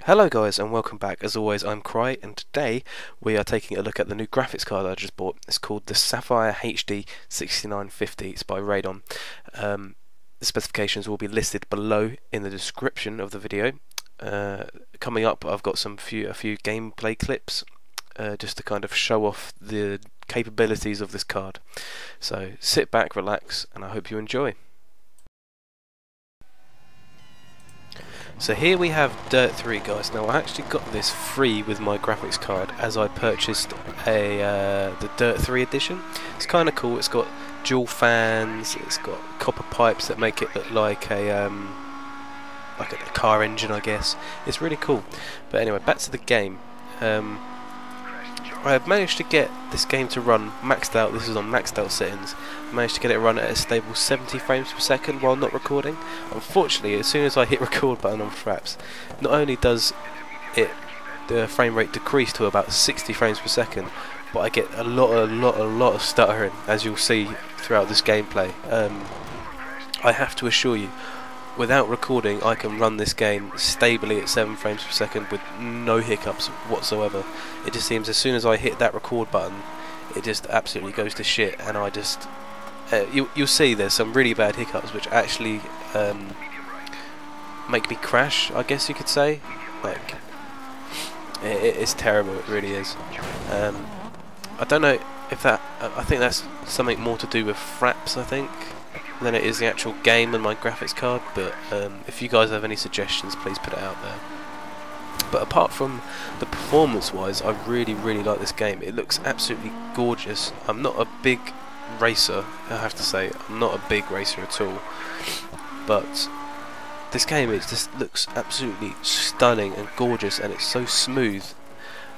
Hello guys and welcome back. As always, I'm Cry, and today we are taking a look at the new graphics card I just bought. It's called the Sapphire HD 6950. It's by Radeon. The specifications will be listed below in the description of the video. Coming up, I've got a few gameplay clips just to kind of show off the capabilities of this card. So sit back, relax, and I hope you enjoy. So here we have Dirt 3, guys. Now I actually got this free with my graphics card as I purchased the Dirt 3 edition. It's kind of cool. It's got dual fans. It's got copper pipes that make it look like a car engine, I guess. It's really cool. But anyway, back to the game. I have managed to get this game to run maxed out. This is on maxed out settings. I managed to get it run at a stable 70 frames per second while not recording. Unfortunately, as soon as I hit record button on Fraps, not only does the frame rate decrease to about 60 frames per second, but I get a lot of stuttering, as you'll see throughout this gameplay. I have to assure you, without recording, I can run this game stably at 7 frames per second with no hiccups whatsoever. It just seems as soon as I hit that record button, it just absolutely goes to shit, and I just... you'll see there's some really bad hiccups which actually make me crash, I guess you could say. Like, it's terrible, it really is. I don't know if that... I think that's something more to do with Fraps, I think, than it is the actual game and my graphics card, but if you guys have any suggestions, please put it out there. But apart from the performance wise, I really like this game. It looks absolutely gorgeous. I'm not a big racer, I have to say. I'm not a big racer at all, but this game just looks absolutely stunning and gorgeous, and it's so smooth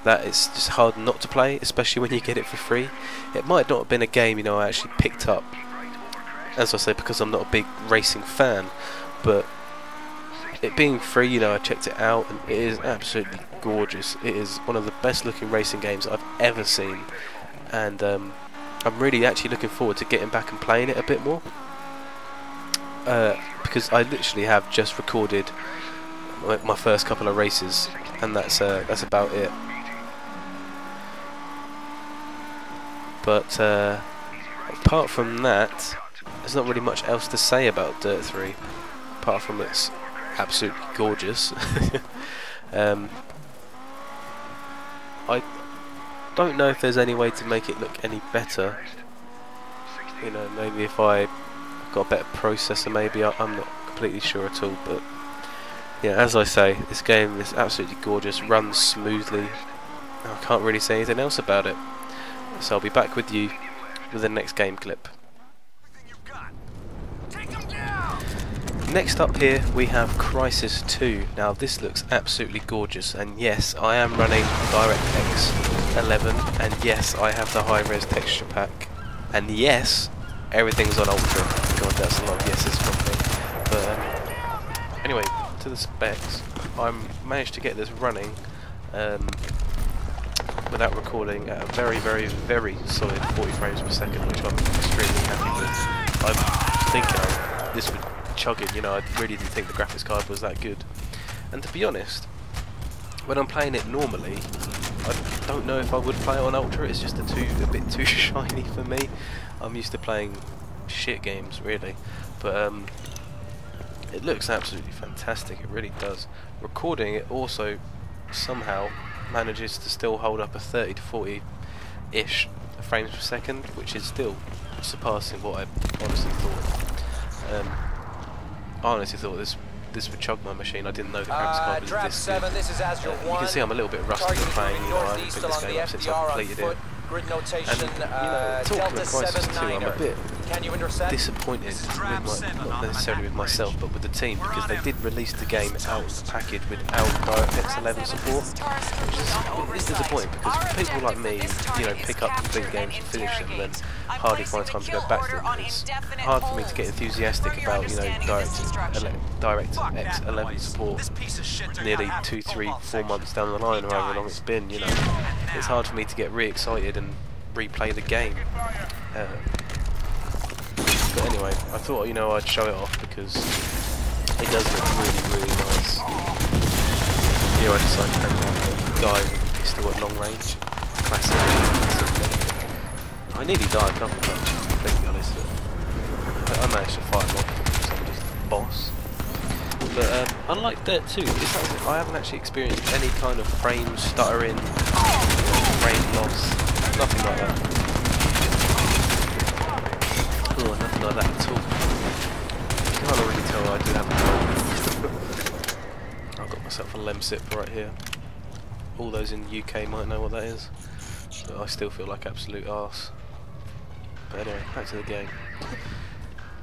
that it's just hard not to play, especially when you get it for free. It might not have been a game, I actually picked up, as I say, because I'm not a big racing fan, but it being free, I checked it out, and it is absolutely gorgeous. It is one of the best looking racing games I've ever seen, and I'm really actually looking forward to getting back and playing it a bit more, because I literally have just recorded my first couple of races, and that's about it. But apart from that, there's not really much else to say about Dirt 3, apart from it's absolutely gorgeous. I don't know if there's any way to make it look any better. Maybe if I got a better processor, maybe. I'm not completely sure at all, but yeah, as I say, this game is absolutely gorgeous, runs smoothly. I can't really say anything else about it. So I'll be back with you with the next game clip. Next up here we have Crysis 2. Now this looks absolutely gorgeous, and yes, I am running DirectX 11, and yes, I have the high-res texture pack, and yes, everything's on Ultra. God, that's a lot of yeses from me. But anyway, to the specs, I managed to get this running without recording at a very solid 40 frames per second, which I'm extremely happy with. I was thinking this would chug it, I really didn't think the graphics card was that good. And to be honest, when I'm playing it normally, I don't know if I would play it on Ultra. It's just a bit too shiny for me. I'm used to playing shit games, really. But it looks absolutely fantastic, it really does. Recording it also somehow manages to still hold up a 30 to 40-ish frames per second, which is still surpassing what I honestly thought. I honestly thought this would chug my machine. I didn't know the graphics card was this good. You can see I'm a little bit rusty at playing. I haven't picked this game up since I completed it. And talking of Crysis 2, I'm a bit disappointed with not necessarily with myself, but with the team, because they did release the game out of the package without DirectX 11 support, which is disappointing, because people like me, pick up complete games and finish them, and then hardly find time to go back to them. It's hard for me to get enthusiastic about DirectX 11 support nearly 2, 3, 4 months down the line, or however long it's been. It's hard for me to get re-excited and replay the game. But anyway, I thought I'd show it off because it does look really nice. side to the guy with a pistol at long range. Classic. I nearly died a couple of times, to be completely honest. I managed to fight him off somebody's boss. But unlike Dirt 2, I haven't actually experienced any kind of frame stuttering, frame loss, nothing like that. Oh, nothing like that at all. You can't already tell I do have a I've got myself a Lemsip right here. All those in the UK might know what that is, but I still feel like absolute arse. But anyway, back to the game.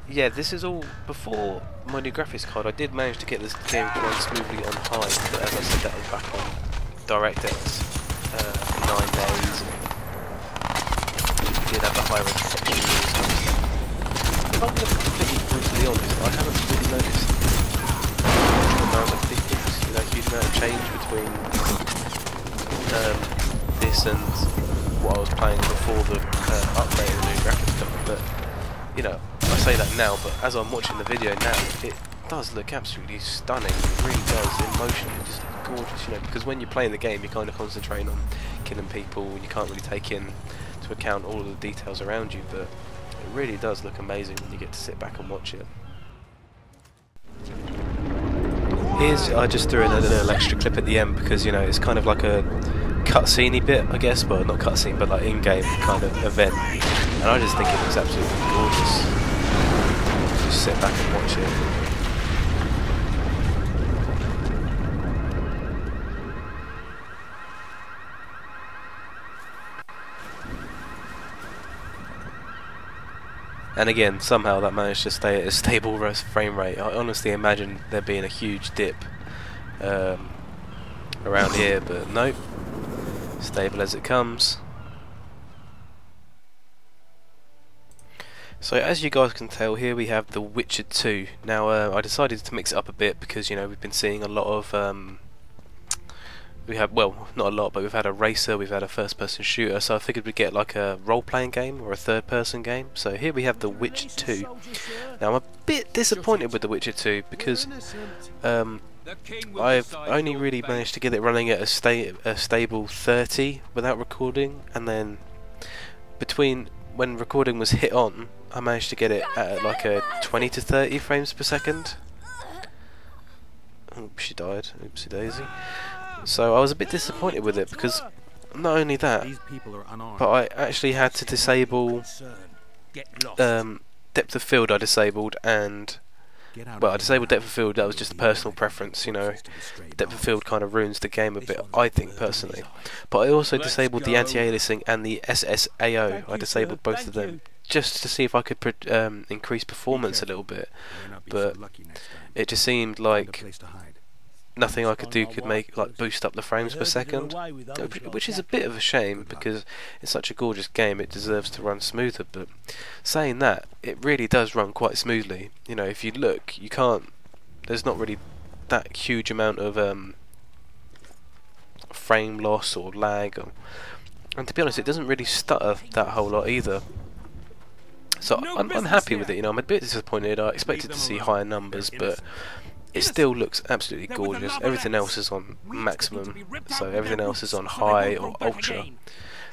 Yeah, this is all before my new graphics card. I did manage to get this game to run smoothly on high, but as I said, that was back on DirectX 9 days. We did have the high resolution. If I'm going to be completely brutally honest, I haven't really noticed the amount of difference, huge amount of change between this and what I was playing before the update of the new graphics card. But I say that now, but as I'm watching the video now, it does look absolutely stunning. It really does. In motion, it just looks gorgeous. Because when you're playing the game, you're kind of concentrating on killing people, and you can't really take into account all of the details around you. But it really does look amazing when you get to sit back and watch it. I just threw in a little extra clip at the end because it's kind of like a cutscene-y bit, I guess, but not cutscene, but like in-game kind of event, and I just think it looks absolutely gorgeous. Just sit back and watch it. And again, somehow that managed to stay at a stable frame rate. I honestly imagined there being a huge dip around here, but nope. Stable as it comes. So as you guys can tell, here we have The Witcher 2. Now I decided to mix it up a bit because we've been seeing a lot of well, not a lot, but we've had a racer, we've had a first-person shooter, so I figured we'd get like a role-playing game or a third-person game. So here we have The Witcher 2. Now I'm a bit disappointed with The Witcher 2 because I've only really managed to get it running at a stable 30 without recording, and then between when recording was hit on, I managed to get it at like a 20 to 30 frames per second. Oh, she died. Oopsie daisy. So I was a bit disappointed with it because not only that, but I actually had to disable depth of field. I disabled, and well, I disabled depth of field. That was just a personal preference, Depth of field kind of ruins the game a bit, I think personally. But I also disabled the anti-aliasing and the SSAO. I disabled both of them just to see if I could increase performance a little bit. But it just seemed like nothing I could do could boost up the frames per second, which is a bit of a shame because it's such a gorgeous game. It deserves to run smoother. But saying that, it really does run quite smoothly. If you look, there's not really that huge amount of frame loss or lag, and to be honest, it doesn't really stutter that whole lot either. So I'm happy with it. I'm a bit disappointed. I expected to see higher numbers, but it still looks absolutely gorgeous. Everything else is on maximum, so everything else is on high or ultra.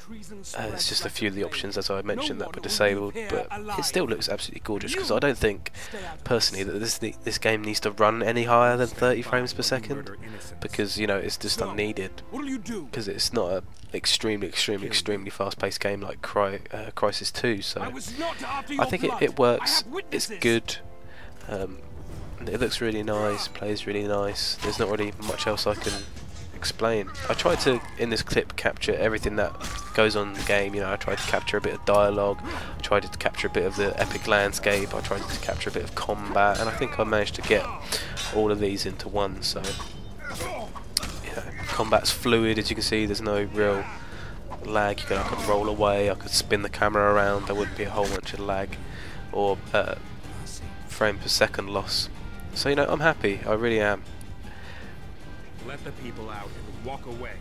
There's just a few of the options, as I mentioned, that were disabled, but it still looks absolutely gorgeous because I don't think, personally, that this game needs to run any higher than 30 frames per second because, it's just unneeded because it's not an extremely fast-paced game like Crysis 2, so I think it works, it's good. It looks really nice, plays really nice. There's not really much else I can explain. I tried to, in this clip, capture everything that goes on in the game. I tried to capture a bit of dialogue, I tried to capture a bit of the epic landscape, I tried to capture a bit of combat, and I think I managed to get all of these into one. So, combat's fluid, as you can see. There's no real lag. I could roll away, I could spin the camera around. There wouldn't be a whole bunch of lag or frame per second loss. So I'm happy. I really am. Let the people out and walk away.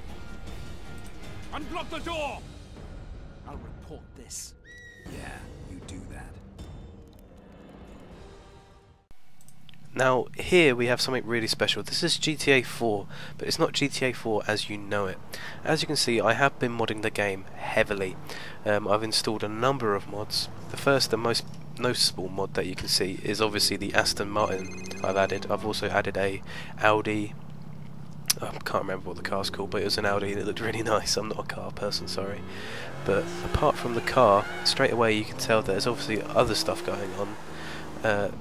Unblock the door! I'll report this. Yeah, you do that. Now here we have something really special. This is GTA 4, but it's not GTA 4 as you know it. As you can see, I have been modding the game heavily. I've installed a number of mods. The first and most noticeable mod that you can see is obviously the Aston Martin I've added. I've also added a Audi. I can't remember what the car's called, but it was an Audi and it looked really nice. I'm not a car person, sorry. But apart from the car, straight away you can tell there's obviously other stuff going on. The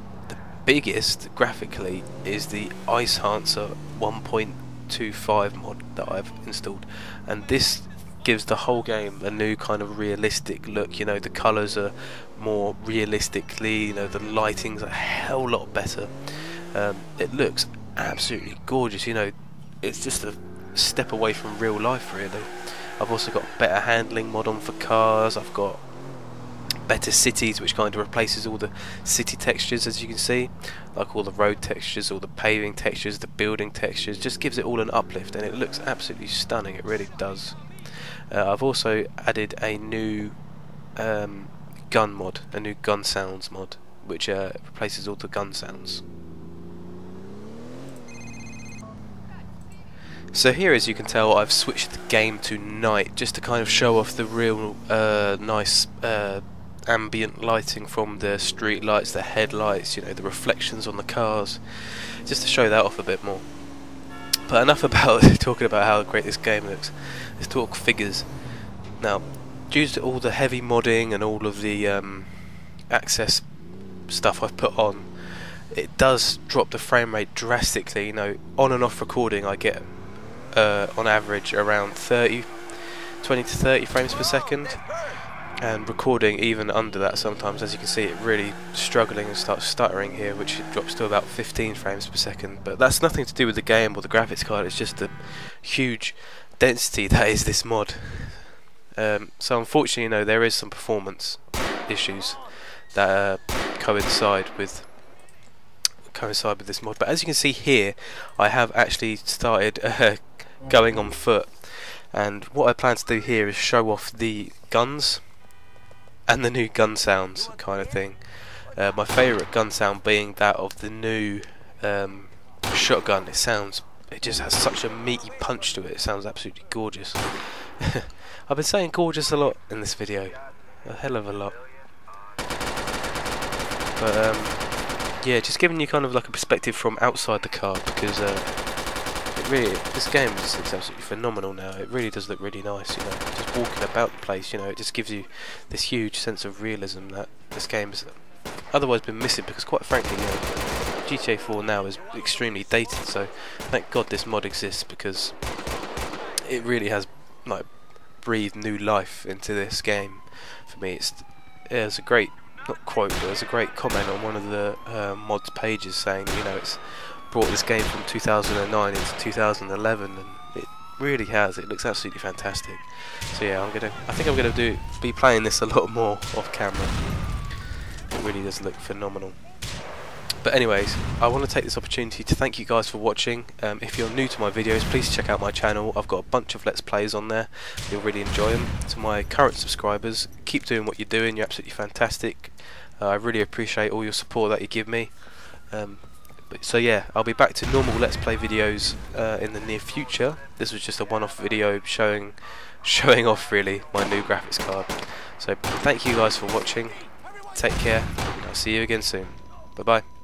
biggest, graphically, is the Ice Enhancer 1.25 mod that I've installed. And this gives the whole game a new kind of realistic look. You know, the colours are more realistically, you know, the lighting's a hell lot better. It looks absolutely gorgeous, you know. It's just a step away from real life, really. I've also got better handling mod on for cars. I've got better cities, which kind of replaces all the city textures, as you can see, like all the road textures, all the paving textures, the building textures. Just gives it all an uplift, and it looks absolutely stunning. It really does. I've also added a new gun mod, a new gun sounds mod, which replaces all the gun sounds. So here, as you can tell, I've switched the game to night just to kind of show off the real nice ambient lighting from the street lights, the headlights, you know, the reflections on the cars, just to show that off a bit more. But enough about talking about how great this game looks. Let's talk figures. Now, due to all the heavy modding and all of the access stuff I've put on, it does drop the frame rate drastically. You know, on and off recording I get on average around 20 to 30 frames per second, and recording even under that sometimes. As you can see, it really struggling and starts stuttering here, which it drops to about 15 frames per second. But that's nothing to do with the game or the graphics card, it's just the huge density that is this mod. So unfortunately, you know, there is some performance issues that coincide with this mod. But as you can see here, I have actually started going on foot, and what I plan to do here is show off the guns and the new gun sounds kind of thing. My favourite gun sound being that of the new shotgun. It just has such a meaty punch to it. It sounds absolutely gorgeous. I've been saying gorgeous a lot in this video, a hell of a lot. But yeah, just giving you kind of like a perspective from outside the car, because this game just looks absolutely phenomenal now. It really does look really nice, you know. Just walking about the place, you know, it just gives you this huge sense of realism that this game's otherwise been missing, because quite frankly, you know, GTA 4 now is extremely dated, so thank God this mod exists, because it really has like breathed new life into this game for me. It's a great, not quote, but there's a great comment on one of the mods pages saying, you know, it's brought this game from 2009 into 2011, and it really has. It looks absolutely fantastic. So yeah, I think I'm gonna be playing this a lot more off camera. It really does look phenomenal. But anyways, I want to take this opportunity to thank you guys for watching. If you're new to my videos, please check out my channel. I've got a bunch of Let's Plays on there. You'll really enjoy them. To my current subscribers, keep doing what you're doing. You're absolutely fantastic. I really appreciate all your support that you give me. So yeah, I'll be back to normal Let's Play videos in the near future. This was just a one-off video showing off really my new graphics card. So thank you guys for watching. Take care. I'll see you again soon. Bye bye.